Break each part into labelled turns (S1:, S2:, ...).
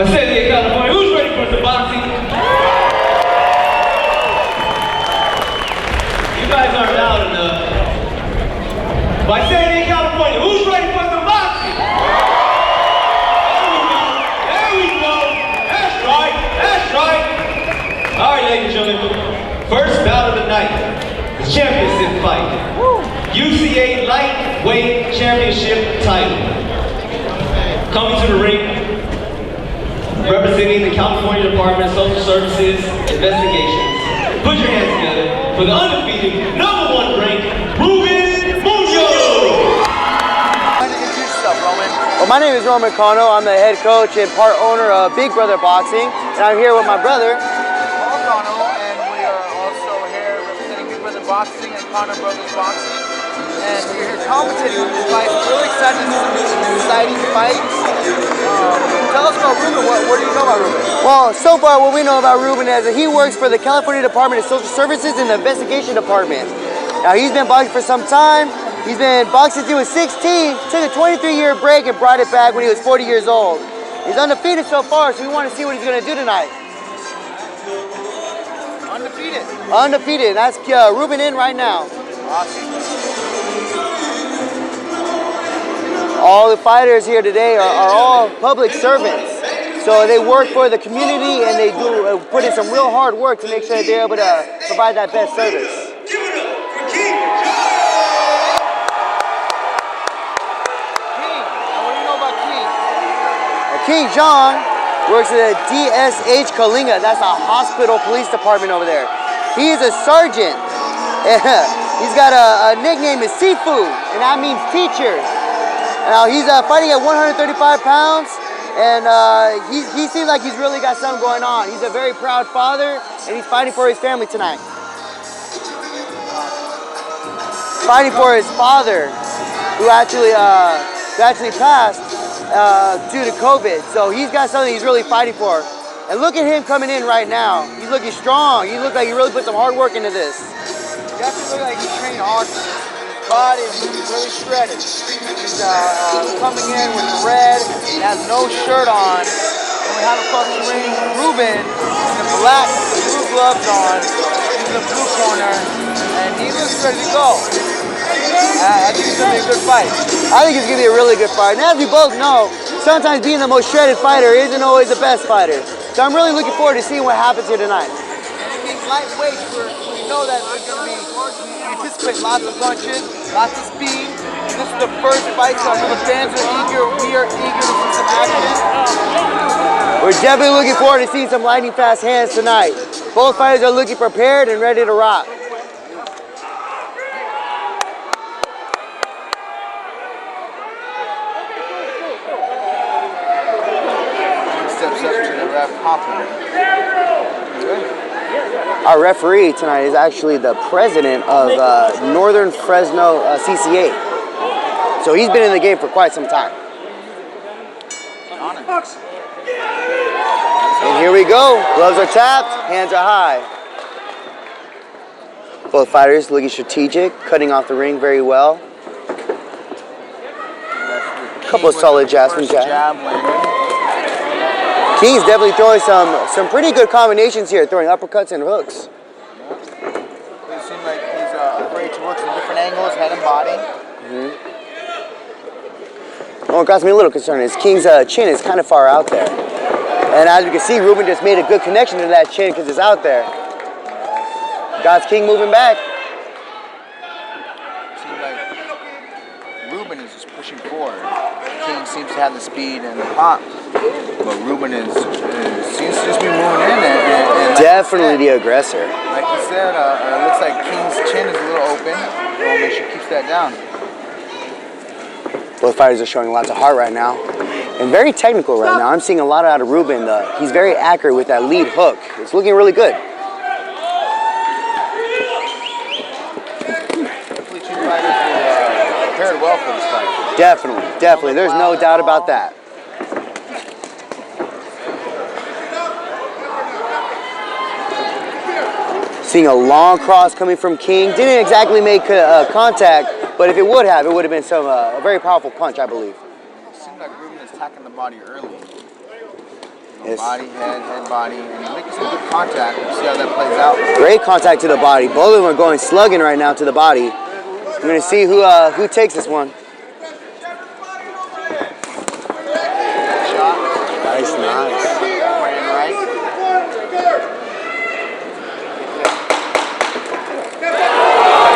S1: Visalia, California. Who's ready for some boxing? You guys aren't loud enough. Visalia, California. Who's ready for some boxing? There we go. That's right. That's right. All right, ladies and gentlemen. First bout of the night. The championship fight. UCA Lightweight Championship title. Coming to the ring, representing the California Department of Social Services Investigations. Put your hands together for the undefeated, #1 ranked, Ruben Munoz!
S2: Introduce yourself, Roman.
S3: Well, my name is Ruben Munoz. I'm the head coach and part owner of Big Brother Boxing, and I'm here with my brother.
S2: Paul, and we are also here representing Big Brother Boxing and Connor Brothers Boxing. And we're here commentating on this fight. Really excited to see some exciting fights. Tell us about Ruben. What do you know about Ruben?
S3: Well, so far what we know about Ruben is that he works for the California Department of Social Services in the Investigation Department. Now, he's been boxing for some time. He's been boxing since he was 16, took a 23-year break and brought it back when he was 40 years old. He's undefeated so far, so we want to see what he's going to do tonight.
S2: Undefeated.
S3: Undefeated. That's Ruben in right now.
S2: Awesome.
S3: All the fighters here today are all public servants. So they work for the community and they do put in some real hard work to make sure that they're able to provide that best service.
S1: Give it up for King
S2: King. Now, what do you know about King?
S3: King Xiong works at the DSH Coalinga. That's a hospital police department over there. He is a sergeant. He's got a nickname is Seafood, and that means teacher. Now he's fighting at 135 pounds, and he seems like he's really got something going on. He's a very proud father, and he's fighting for his family tonight. Fighting for his father, who actually passed due to COVID. So he's got something he's really fighting for. And look at him coming in right now. He's looking strong. He looks like he really put some hard work into this.
S2: He definitely looks like he's trained hard. His body is really shredded. He's coming in with red. He has no shirt on. And we have across the ring Ruben in the black blue gloves on. He's in the blue corner. And he looks ready to go. I think it's going to be a good fight.
S3: I think it's going to be a really good fight. And as we both know, sometimes being the most shredded fighter isn't always the best fighter. So I'm really looking forward to seeing what happens here tonight.
S2: And being lightweight, we know that there's going to be, we anticipate lots of punches, lots of speed. This is the first fight, so the fans are eager. We are eager to see some action.
S3: We're definitely looking forward to seeing some lightning fast hands tonight. Both fighters are looking prepared and ready to rock. Our referee tonight is actually the president of Northern Fresno CCA. So he's been in the game for quite some time. And here we go. Gloves are tapped, hands are high. Both fighters looking strategic, cutting off the ring very well. A couple of solid jabs from jab. King's definitely throwing some pretty good combinations here, throwing uppercuts and hooks.
S2: Yeah. It seems like he's afraid to work from different angles, head and body.
S3: What got me a little concerned is King's chin is kind of far out there. And as you can see, Ruben just made a good connection to that chin because it's out there. Got King moving back.
S2: Seems like Ruben is just pushing forward. King seems to have the speed and the pop. But Ruben seems to just be moving in and
S3: Definitely the aggressor.
S2: Like you said, it looks like King's chin is a little open. We'll make sure he keeps that down.
S3: Both fighters are showing lots of heart right now. And very technical right now. I'm seeing a lot out of Ruben. He's very accurate with that lead hook. It's looking really good.
S2: Definitely two fighters who prepared well for this fight.
S3: Definitely. There's no doubt about that. Seeing a long cross coming from King. Didn't exactly make contact, but if it would have been a very powerful punch, I believe.
S2: It seemed like Ruben is attacking the body early.
S3: Yes.
S2: Body, head, body, and he's making some good contact. We'll see how that plays out.
S3: Great contact to the body. Both of them are going slugging right now to the body. We're going to see who takes this one.
S2: Shot.
S3: Nice.
S2: Overhand right.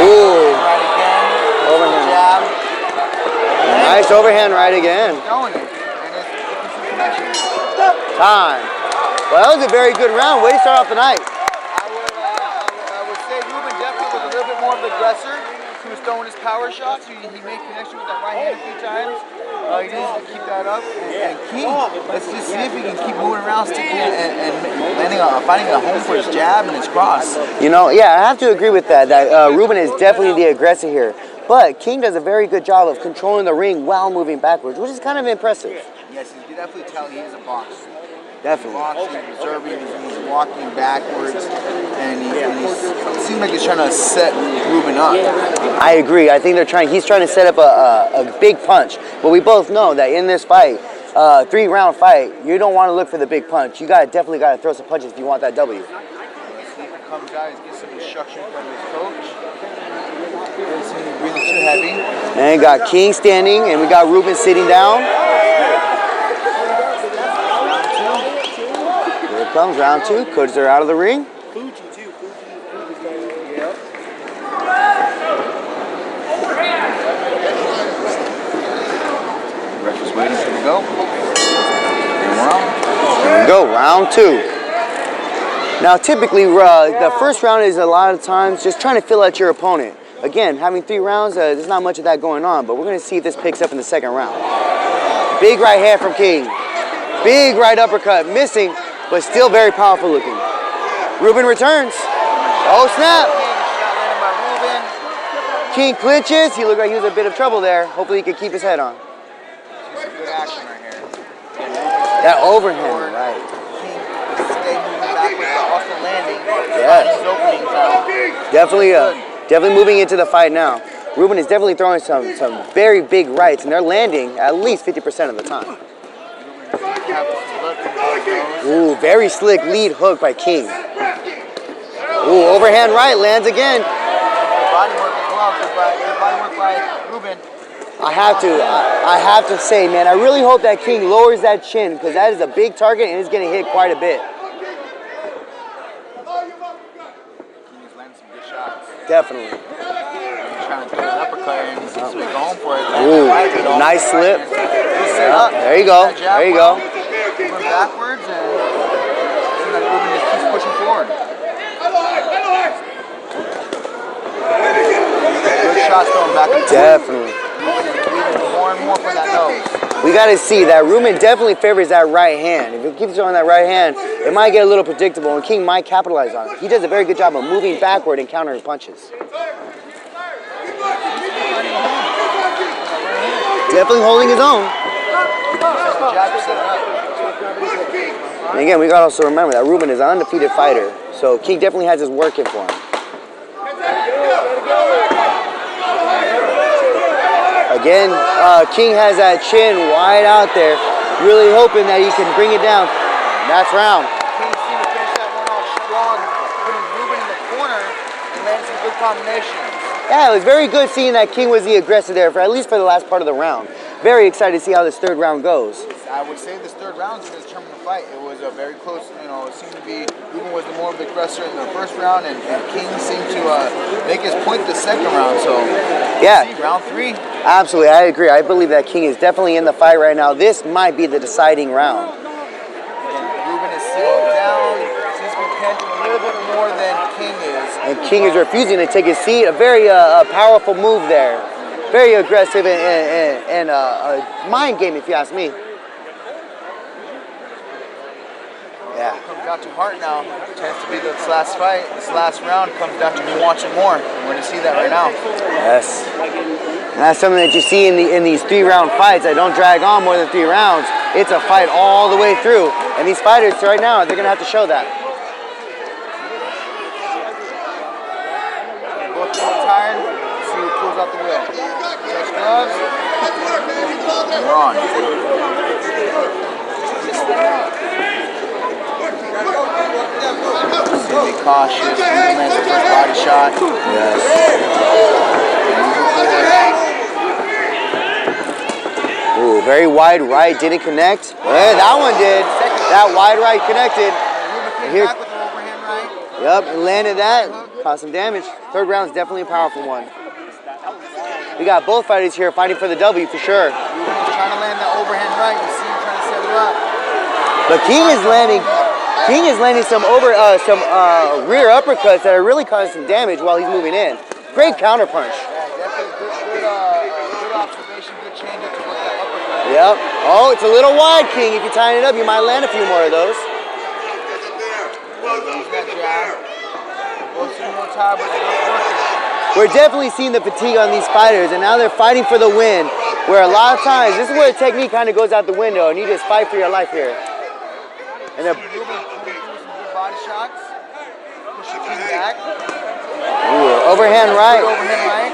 S3: Ooh.
S2: Right again.
S3: Overhand.
S2: Jab.
S3: Nice overhand right again.
S2: Throwing it. And it's
S3: Time. Well, that was a very good round. Way to start off the night.
S2: I would say Ruben definitely was a little bit more of the aggressor. He was throwing his power shots. He made connection with that right hand a few times. He needs to keep that up. And King, let's just see if he can keep moving around, sticking and finding a home for his jab and his cross.
S3: You know, yeah, I have to agree with that. Ruben is definitely the aggressor here. But King does a very good job of controlling the ring while moving backwards, which is kind of impressive.
S2: Yes, you can definitely tell he is a boxer.
S3: Definitely.
S2: He's observing, he's walking backwards, and it seems like he's trying to set Ruben up.
S3: I agree. I think he's trying to set up a big punch. But we both know that in this fight, 3-round fight, you don't want to look for the big punch. You definitely got to throw some punches if you want that W.
S2: Let's see if he comes out, he's getting some instruction from his coach. Doesn't seem to be breathing too heavy.
S3: And got King standing, and we got Ruben sitting down. Here it comes, round 2. Coaches are out of the ring.
S2: Ref is waiting for the go. And we're on.
S3: Here we go, round 2. Now, typically, the first round is a lot of times just trying to fill out your opponent. Again, having 3 rounds, there's not much of that going on, but we're going to see if this picks up in the second round. Big right hand from King. Big right uppercut, missing, but still very powerful looking. Ruben returns. Oh, snap. King clinches. He looked like he was in a bit of trouble there. Hopefully he can keep his head on.
S2: Some good action right here.
S3: That overhand, right.
S2: Stay moving backwards, but also landing.
S3: Yes. Definitely moving into the fight now. Ruben is definitely throwing some very big rights, and they're landing at least 50% of the time. Ooh, very slick lead hook by King. Ooh, overhand right, lands again.
S2: Body work as well, good body work by Ruben.
S3: I have to say, man, I really hope that King lowers that chin, because that is a big target and it's getting hit quite a bit.
S2: He's landing some good shots.
S3: Definitely.
S2: He's trying to throw an uppercut and he seems to be going for it.
S3: Ooh, nice slip. There you go. There you go.
S2: Moving backwards and it seems like Ruben just keeps pushing forward. Good shots going back and forth.
S3: Definitely.
S2: More and more for that nose.
S3: We got to see that Ruben definitely favors that right hand. If he keeps throwing that right hand, it might get a little predictable, and King might capitalize on it. He does a very good job of moving backward and countering punches. Definitely holding his own. And again, we got to also remember that Ruben is an undefeated fighter, so King definitely has his work in for him. Again, King has that chin wide out there, really hoping that he can bring it down. That's round.
S2: King seemed to finish that one off strong, putting Ruben in the corner and landing some good combinations.
S3: Yeah, it was very good seeing that King was the aggressor there, at least for the last part of the round. Very excited to see how this third round goes.
S2: I would say this third round is going to determine the fight. It was a very close, it seemed to be Ruben was the more of the aggressor in the first round, and King seemed to make his point the second round. So,
S3: yeah,
S2: see, round 3.
S3: Absolutely, I agree. I believe that King is definitely in the fight right now. This might be the deciding round.
S2: Ruben is sitting down. Seems to be panting a little bit more than King is.
S3: And King is refusing to take his seat. A very powerful move there. Very aggressive and a mind game, if you ask me. Yeah.
S2: Comes down to heart now. Tends to be this last fight. This last round comes down to who wants it more. We're going to see that right now.
S3: Yes. And that's something that you see in these 3-round fights that don't drag on more than 3 rounds. It's a fight all the way through. And these fighters right now, they're going to have to show that.
S2: Both people tired. Let's see who pulls out the wheel. Touch gloves. We're on. cautious. Ruben lands the first body shot.
S3: Yes. Ooh, very wide right, didn't connect. Yeah, that one did. That wide right connected.
S2: Ruben came
S3: Here-
S2: back with an overhand right.
S3: Yep, and landed that. Caused some damage. Third round is definitely a powerful one. We got both fighters here fighting for the W for sure.
S2: Ruben is trying to land that overhand right. You see him trying to set it up.
S3: But King is landing some rear uppercuts that are really causing some damage while he's moving in. Great counter punch.
S2: Yeah, definitely good observation, good change up to work that uppercut.
S3: Yep. Oh, it's a little wide, King. If you tie it up, you might land a few more of those.
S2: Use that jab. Both seem a little tired, but it's both working.
S3: We're definitely seeing the fatigue on these fighters, and now they're fighting for the win, where a lot of times, this is where the technique kind of goes out the window, and you just fight for your life here. And they're,
S2: Ruben coming through with some good body shots. Pushing King back.
S3: ooh, overhand
S2: Good
S3: right.
S2: overhand right.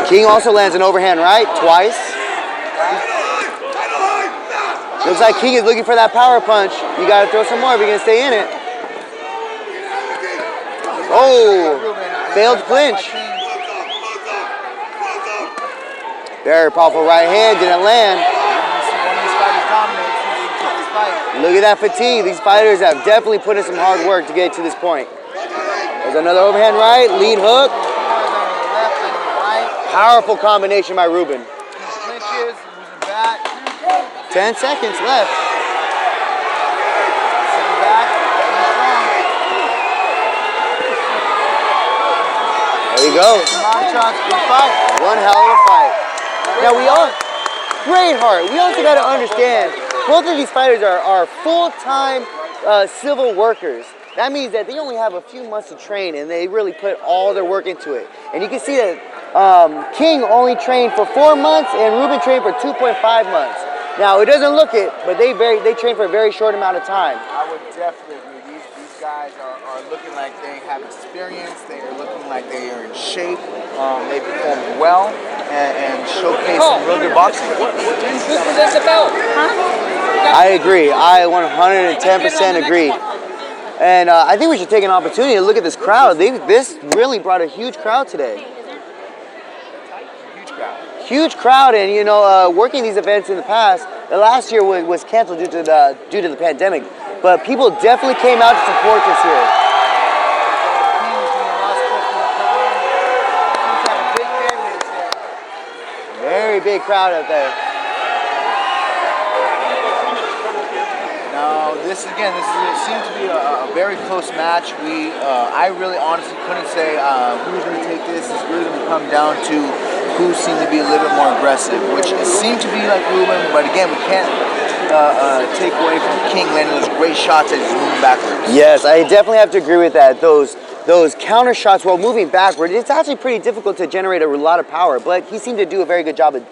S3: King also lands an overhand right twice. Looks like King is looking for that power punch. You got to throw some more if you're going to stay in it. Oh, failed clinch. Very powerful right hand, didn't land. Look at that fatigue. These fighters have definitely put in some hard work to get to this point. There's another overhand right, lead hook. Powerful combination by Ruben. 10 seconds left. There you go. One hell of a fight. Now great heart. We also got to understand, both of these fighters are full-time civil workers. That means that they only have a few months to train, and they really put all their work into it. And you can see that King only trained for 4 months, and Ruben trained for 2.5 months. Now, it doesn't look it, but they train for a very short amount of time.
S2: I would definitely agree. These guys are looking like they have experience. They are looking like they are in shape. They perform well and showcase some real good boxing.
S3: I agree. I 110% agree. And I think we should take an opportunity to look at this crowd. This really brought a huge crowd today. Huge crowd, and you know, working these events in the past, the last year was canceled due to the pandemic, but people definitely came out to support this here. Very big crowd out there.
S2: Now, this seems to be a very close match. I really honestly couldn't say who's going to take this. It's really going to come down to who seemed to be a little bit more aggressive, which it seemed to be like Ruben, but again, we can't take away from King landing those great shots as he's moving backwards.
S3: Yes, I definitely have to agree with that. Those counter shots while moving backward, it's actually pretty difficult to generate a lot of power, but he seemed to do a very good job of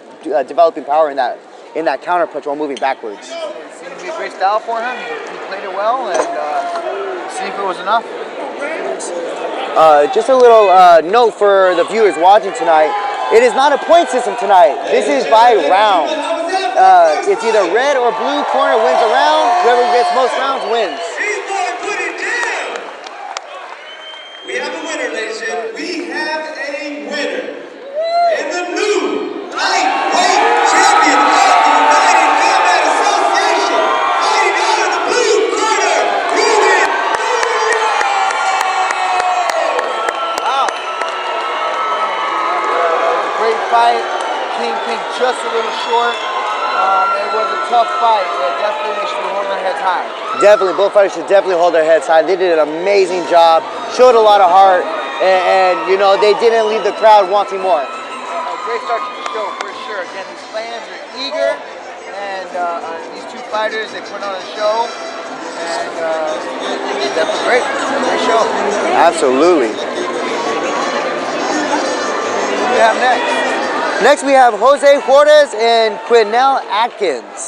S3: developing power in that counter punch while moving backwards.
S2: It seemed to be a great style for him. He played it well, and see if it was enough.
S3: Just a little note for the viewers watching tonight. It is not a point system tonight. This is by rounds. It's either red or blue corner wins a round. Whoever gets most rounds wins.
S1: He's going to put it down. We have a winner, ladies and gentlemen. We have a winner. In the new lightweight champion of the United Combat Association, fighting out of the blue corner, Ruben
S2: Wow. Great fight. King came just a little short. It was a tough fight. Definitely they should be holding their heads high.
S3: Definitely, both fighters should definitely hold their heads high. They did an amazing job, showed a lot of heart, and you know, they didn't leave the crowd wanting more.
S2: A great start to the show for sure. Again, these fans are eager, and these two fighters, they put on a show, and definitely great. Great show.
S3: Absolutely.
S2: Who do we have next?
S3: Next we have Jose Juarez and Quinnell Atkins.